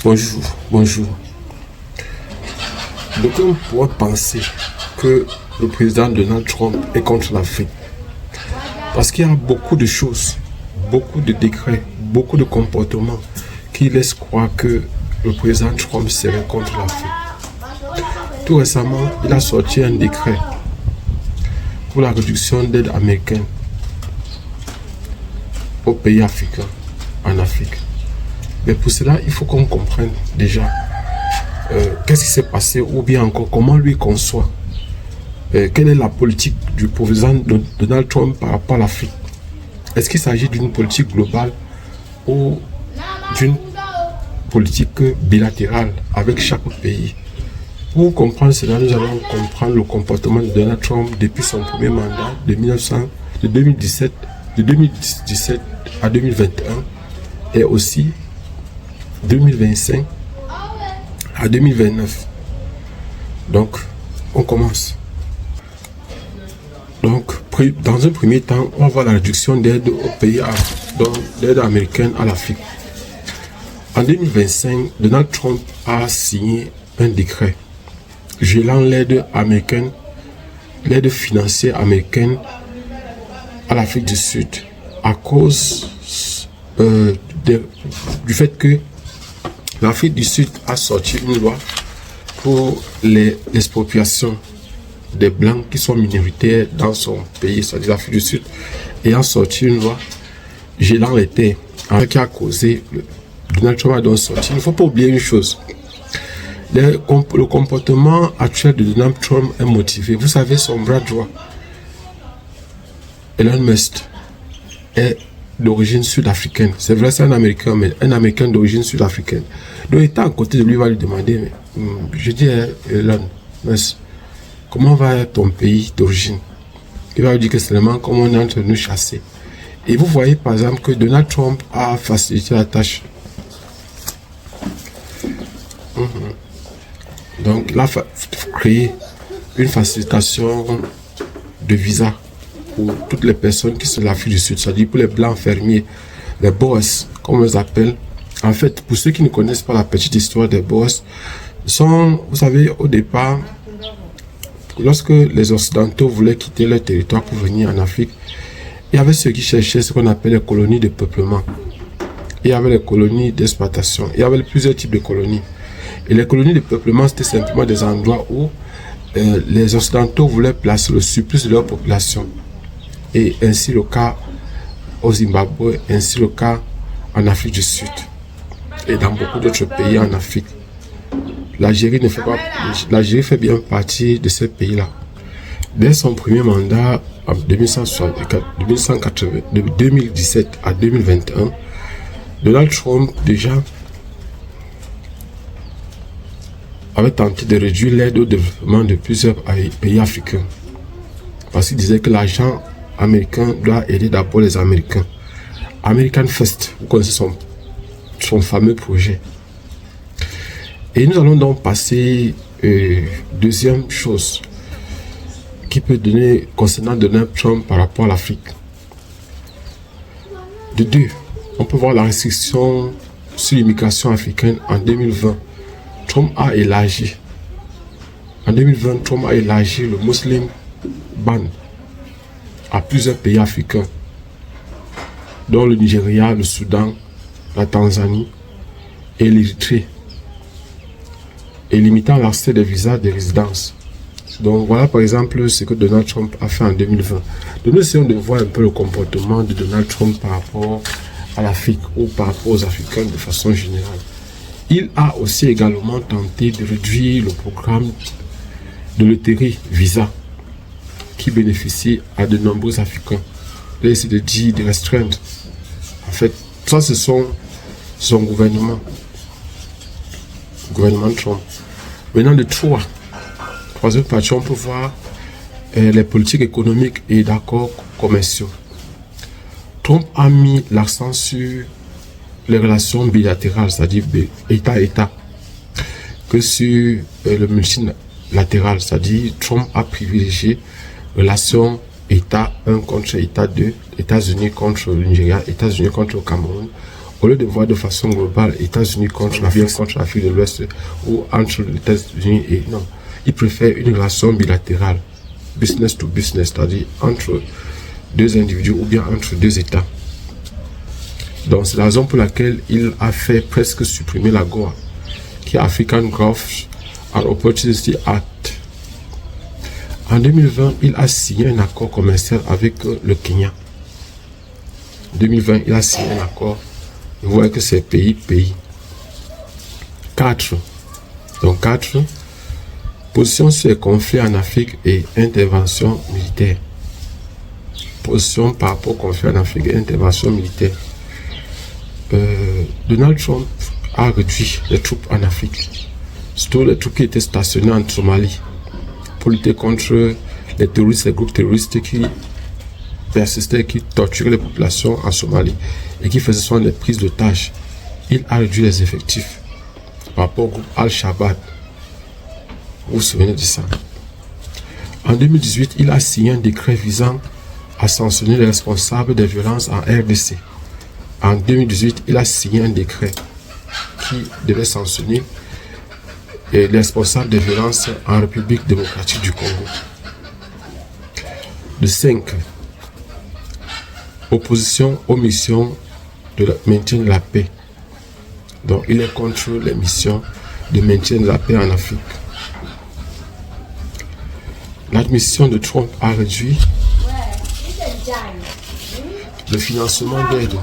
Bonjour, bonjour. D'aucuns pourraient penser que le président Donald Trump est contre l'Afrique. Parce qu'il y a beaucoup de choses, beaucoup de décrets, beaucoup de comportements qui laissent croire que le président Trump serait contre l'Afrique. Tout récemment, il a sorti un décret pour la réduction d'aide américaine aux pays africains, en Afrique. Mais pour cela, il faut qu'on comprenne déjà qu'est-ce qui s'est passé ou bien encore comment lui conçoit. Quelle est la politique du président Donald Trump par rapport à l'Afrique? Est-ce qu'il s'agit d'une politique globale ou d'une politique bilatérale avec chaque pays? Pour comprendre cela, nous allons comprendre le comportement de Donald Trump depuis son premier mandat de 2017 à 2021 et aussi 2025 à 2029. Donc, on commence. Donc, dans un premier temps, on va voir la réduction d'aide aux pays, d'aide américaine à l'Afrique. En 2025, Donald Trump a signé un décret gelant l'aide américaine, l'aide financière américaine à l'Afrique du Sud à cause du fait que l'Afrique du Sud a sorti une loi pour l'expropriation des Blancs qui sont minoritaires dans son pays, c'est-à-dire l'Afrique du Sud, et a sorti une loi gelant les terres, qui a causé Donald Trump a donc sorti. Il ne faut pas oublier une chose. Le comportement actuel de Donald Trump est motivé. Vous savez, son bras droit, Elon Musk, est d'origine sud-africaine. C'est vrai, c'est un Américain, mais un Américain d'origine sud-africaine. Donc, étant à côté de lui, il va lui demander, mais, je dis à Elon Musk, comment va ton pays d'origine? Il va lui dire que c'est seulement comme on est en train de nous chasser. Et vous voyez par exemple que Donald Trump a facilité la tâche. Donc, il a créé une facilitation de visa pour toutes les personnes qui sont de l'Afrique du Sud, c'est-à-dire pour les blancs fermiers, les boss, comme on les appelle. En fait, pour ceux qui ne connaissent pas la petite histoire des boss, vous savez, au départ, lorsque les Occidentaux voulaient quitter leur territoire pour venir en Afrique, il y avait ceux qui cherchaient ce qu'on appelle les colonies de peuplement. Il y avait les colonies d'exploitation. Il y avait plusieurs types de colonies. Et les colonies de peuplement, c'était simplement des endroits où les Occidentaux voulaient placer le surplus de leur population. Et ainsi le cas au Zimbabwe, ainsi le cas en Afrique du Sud. Et dans beaucoup d'autres pays en Afrique. L'Algérie fait bien partie de ces pays-là. Dès son premier mandat, en 2017 à 2021, Donald Trump déjà avait tenté de réduire l'aide au développement de plusieurs pays africains. Parce qu'il disait que l'argent américain doit aider d'abord les Américains. American First, vous connaissez son fameux projet. Et nous allons donc passer deuxième chose qui peut donner concernant Donald Trump par rapport à l'Afrique. De deux, on peut voir la restriction sur l'immigration africaine en 2020. Trump a élargi. En 2020, Trump a élargi le Muslim ban à plusieurs pays africains, dont le Nigeria, le Soudan, la Tanzanie et l'Érythrée, et limitant l'accès des visas de résidence. Donc voilà par exemple ce que Donald Trump a fait en 2020. Donc nous essayons de voir un peu le comportement de Donald Trump par rapport à l'Afrique ou par rapport aux Africains de façon générale. Il a aussi également tenté de réduire le programme de loterie Visa qui bénéficie à de nombreux Africains. Là, il s'est dit de restreindre. En fait, ça c'est son gouvernement Trump. Maintenant, de troisième partie, on peut voir les politiques économiques et d'accords commerciaux. Trump a mis l'accent sur les relations bilatérales, c'est-à-dire État-État, que sur le multilatéral, c'est-à-dire Trump a privilégié relations État 1 contre État 2, États-Unis contre le Nigeria, États-Unis contre le Cameroun, Au lieu de voir de façon globale États-Unis contre l'Afrique de l'Ouest ou entre les États-Unis et non, il préfère une relation bilatérale, business to business, c'est-à-dire entre deux individus ou bien entre deux États. Donc c'est la raison pour laquelle il a fait presque supprimer l'AGOA, qui est African Growth and Opportunity Act. En 2020, il a signé un accord commercial avec le Kenya. En 2020, il a signé un accord. Vous voyez que c'est pays. 4. Donc 4. Position sur les conflits en Afrique et intervention militaire. Position par rapport aux conflits en Afrique et intervention militaire. Donald Trump a réduit les troupes en Afrique. Surtout les troupes qui étaient stationnées en Somalie pour lutter contre les terroristes, les groupes terroristes qui persistaient, qui torturaient les populations en Somalie et qui faisaient souvent des prises d'otages. Il a réduit les effectifs par rapport au groupe Al-Shabaab. Vous vous souvenez de ça? En 2018, il a signé un décret visant à sanctionner les responsables des violences en RDC. En 2018, il a signé un décret qui devait sanctionner les responsables des violences en République démocratique du Congo. De 5. Opposition aux missions de maintien de la paix. Donc, il est contre les missions de maintien de la paix en Afrique. L'admission de Trump a réduit le financement d'aide.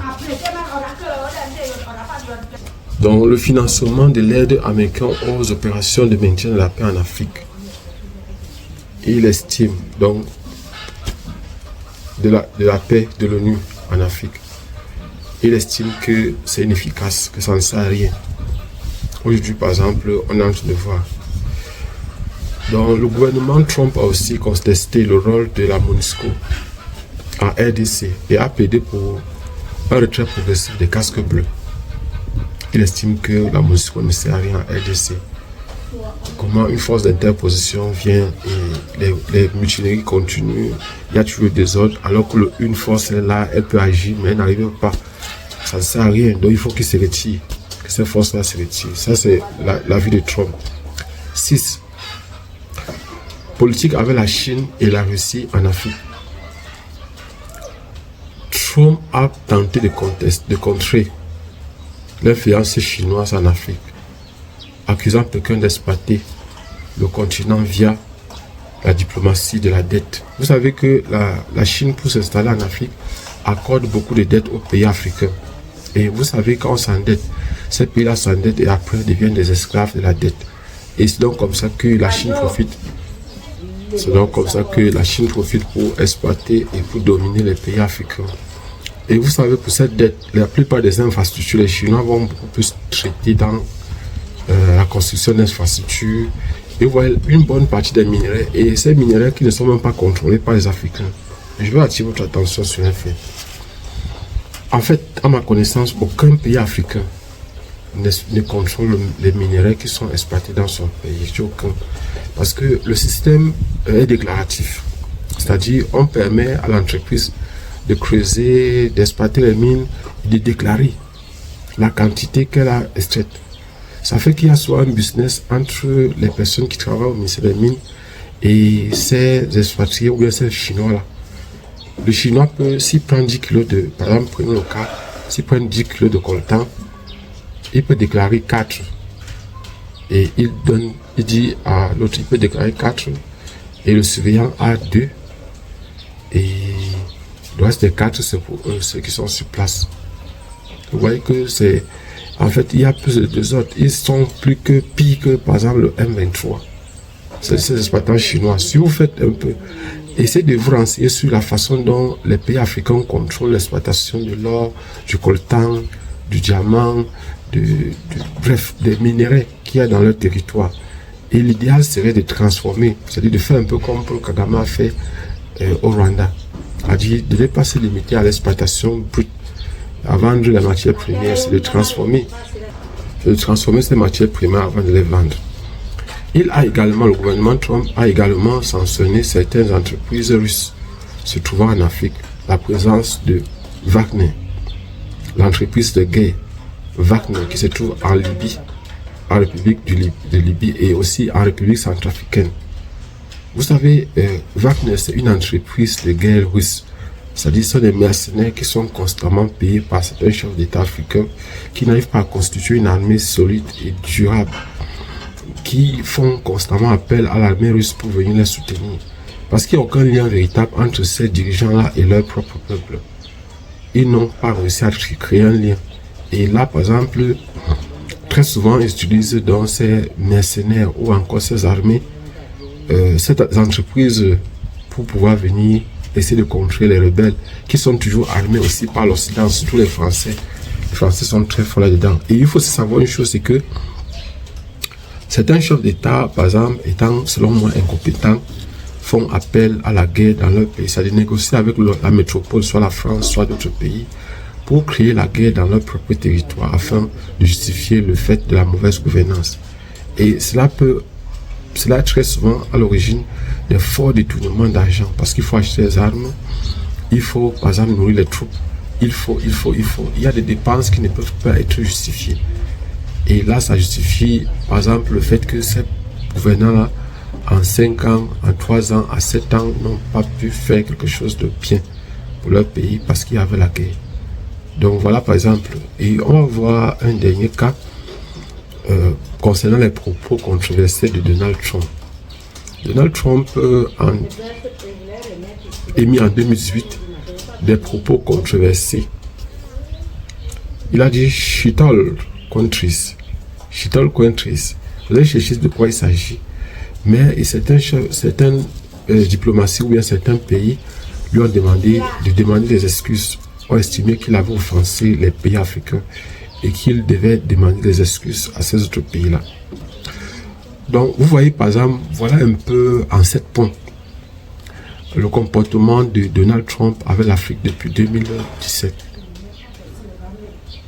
Donc, le financement de l'aide américaine aux opérations de maintien de la paix en Afrique. Il estime donc de la paix de l'ONU en Afrique. Il estime que c'est inefficace, que ça ne sert à rien. Aujourd'hui, par exemple, on est en train de voir. Donc, le gouvernement Trump a aussi contesté le rôle de la MONUSCO en RDC et a plaidé pour un retrait progressif des casques bleus. Il estime que la MONUSCO ne sert à rien en RDC. Comment une force d'interposition vient et les mutineries continuent, il y a toujours des ordres, alors qu'une force est là, elle peut agir, mais elle n'arrive pas. Ça ne sert à rien, donc il faut qu'il se retire, que ces forces-là se retirent. Ça, c'est l'avis de Trump. 6. Politique avec la Chine et la Russie en Afrique. Trump a tenté de contrer l'influence chinoise en Afrique, accusant Pékin d'exploiter le continent via la diplomatie de la dette. Vous savez que la Chine, pour s'installer en Afrique, accorde beaucoup de dettes aux pays africains. Et vous savez, quand on s'endette, ces pays-là s'endettent et après deviennent des esclaves de la dette. Et c'est donc comme ça que la Chine profite. C'est donc comme ça que la Chine profite pour exploiter et pour dominer les pays africains. Et vous savez, pour cette dette, la plupart des infrastructures, les Chinois vont beaucoup plus traiter dans la construction d'infrastructures. Et vous voyez une bonne partie des minerais, et ces minerais qui ne sont même pas contrôlés par les Africains. Et je veux attirer votre attention sur un fait. En fait, à ma connaissance, aucun pays africain ne contrôle les minerais qui sont exploités dans son pays. Aucun. Parce que le système est déclaratif. C'est-à-dire, on permet à l'entreprise de creuser, d'exploiter les mines, de déclarer la quantité qu'elle a extraite. Ça fait qu'il y a soit un business entre les personnes qui travaillent au ministère des Mines et ces expatriés ou bien ces Chinois-là. Le Chinois peut, s'il prend 10 kilos de, par exemple, prenons le cas, s'il prend 10 kilos de coltan, il peut déclarer 4. Et il dit à l'autre, il peut déclarer 4. Et le surveillant a 2. Et le reste des 4, c'est pour eux, ceux qui sont sur place. Vous voyez que c'est... En fait, il y a plus de 2 autres. Ils sont plus que pires que, par exemple, le M23. C'est ces exploitants chinois. Si vous faites un peu... Essayez de vous renseigner sur la façon dont les pays africains contrôlent l'exploitation de l'or, du coltan, du diamant, bref, des minéraux qu'il y a dans leur territoire. Et l'idéal serait de transformer, c'est-à-dire de faire un peu comme Paul Kagame a fait au Rwanda. C'est-à-dire de ne pas se limiter à l'exploitation brute, à vendre les matières premières, c'est de transformer ces matières premières avant de les vendre. Le gouvernement Trump a également sanctionné certaines entreprises russes se trouvant en Afrique. La présence de Wagner, l'entreprise de guerre Wagner qui se trouve en Libye, en République de Libye et aussi en République centrafricaine. Vous savez, Wagner, c'est une entreprise de guerre russe. C'est-à-dire, ce sont des mercenaires qui sont constamment payés par certains chefs d'État africains qui n'arrivent pas à constituer une armée solide et durable, qui font constamment appel à l'armée russe pour venir les soutenir. Parce qu'il n'y a aucun lien véritable entre ces dirigeants-là et leur propre peuple. Ils n'ont pas réussi à créer un lien. Et là, par exemple, très souvent, ils utilisent dans ces mercenaires ou encore ces armées, cette entreprise pour pouvoir venir essayer de contrer les rebelles qui sont toujours armés aussi par l'Occident, surtout les Français. Les Français sont très forts là-dedans. Et il faut savoir une chose, c'est que certains chefs d'État, par exemple, étant selon moi incompétents, font appel à la guerre dans leur pays, c'est-à-dire négocier avec la métropole, soit la France, soit d'autres pays, pour créer la guerre dans leur propre territoire afin de justifier le fait de la mauvaise gouvernance. Et cela est très souvent à l'origine des forts détournements d'argent parce qu'il faut acheter des armes, il faut par exemple nourrir les troupes, il y a des dépenses qui ne peuvent pas être justifiées. Et là, ça justifie par exemple le fait que ces gouvernants-là, en 5 ans, en 3 ans, à 7 ans, n'ont pas pu faire quelque chose de bien pour leur pays parce qu'il y avait la guerre. Donc voilà par exemple, et on va voir un dernier cas concernant les propos controversés de Donald Trump. Donald Trump a émis en 2018 des propos controversés. Il a dit shithole countries. Vous allez chercher de quoi il s'agit. Mais certaines diplomaties ou bien certains pays lui ont demandé de demander des excuses, ont estimé qu'il avait offensé les pays africains et qu'il devait demander des excuses à ces autres pays-là. Donc, vous voyez, par exemple, voilà un peu en 7 points le comportement de Donald Trump avec l'Afrique depuis 2017,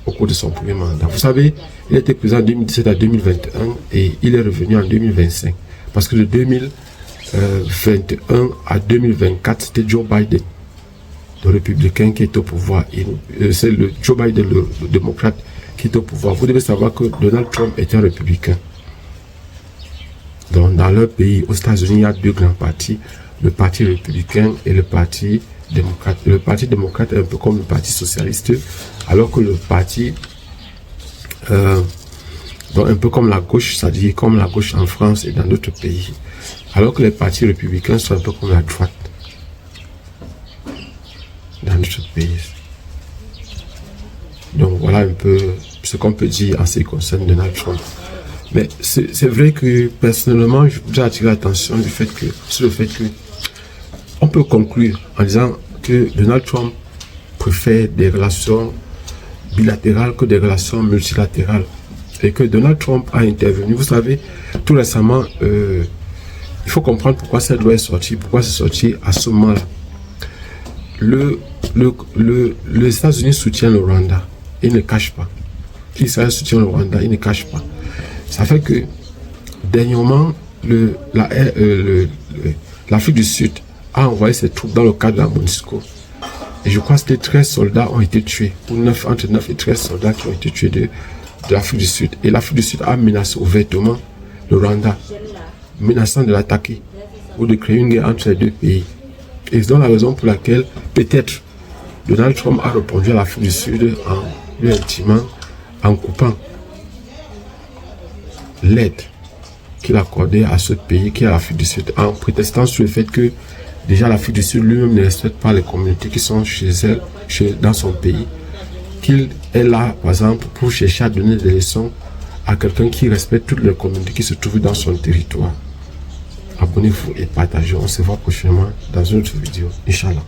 au cours de son premier mandat. Vous savez, il était président de 2017 à 2021 et il est revenu en 2025. Parce que de 2021 à 2024, c'était Joe Biden, le républicain, qui est au pouvoir. C'est le Joe Biden, le démocrate, qui est au pouvoir. Vous devez savoir que Donald Trump est un républicain. Donc, dans leur pays, aux États-Unis, il y a 2 grands partis, le parti républicain et le parti démocrate. Le parti démocrate est un peu comme le parti socialiste, alors que le parti, donc un peu comme la gauche, c'est-à-dire comme la gauche en France et dans d'autres pays, alors que les partis républicains sont un peu comme la droite dans d'autres pays. Donc voilà un peu ce qu'on peut dire en ce qui concerne Donald Trump. Mais c'est vrai que personnellement, je voudrais attirer l'attention sur le fait que on peut conclure en disant que Donald Trump préfère des relations bilatérales que des relations multilatérales. Et que Donald Trump a intervenu. Vous savez, tout récemment, il faut comprendre pourquoi cette loi est sortie, pourquoi c'est sorti à ce moment-là. Les États-Unis soutiennent le Rwanda. Ils ne cachent pas. Israël soutient le Rwanda, ils ne cachent pas. Ça fait que, dernièrement, l'Afrique du Sud a envoyé ses troupes dans le cadre de la MONUSCO. Et je crois que 13 soldats ont été tués. Entre 9 et 13 soldats qui ont été tués de l'Afrique du Sud. Et l'Afrique du Sud a menacé ouvertement le Rwanda, menaçant de l'attaquer ou de créer une guerre entre les 2 pays. Et c'est la raison pour laquelle, peut-être, Donald Trump a répondu à l'Afrique du Sud en lui intimant, en coupant l'aide qu'il accordait à ce pays qui est l'Afrique du Sud, en prétextant sur le fait que déjà l'Afrique du Sud lui-même ne respecte pas les communautés qui sont chez elle, dans son pays, qu'il est là, par exemple, pour chercher à donner des leçons à quelqu'un qui respecte toutes les communautés qui se trouvent dans son territoire. Abonnez-vous et partagez. On se voit prochainement dans une autre vidéo. Inch'Allah.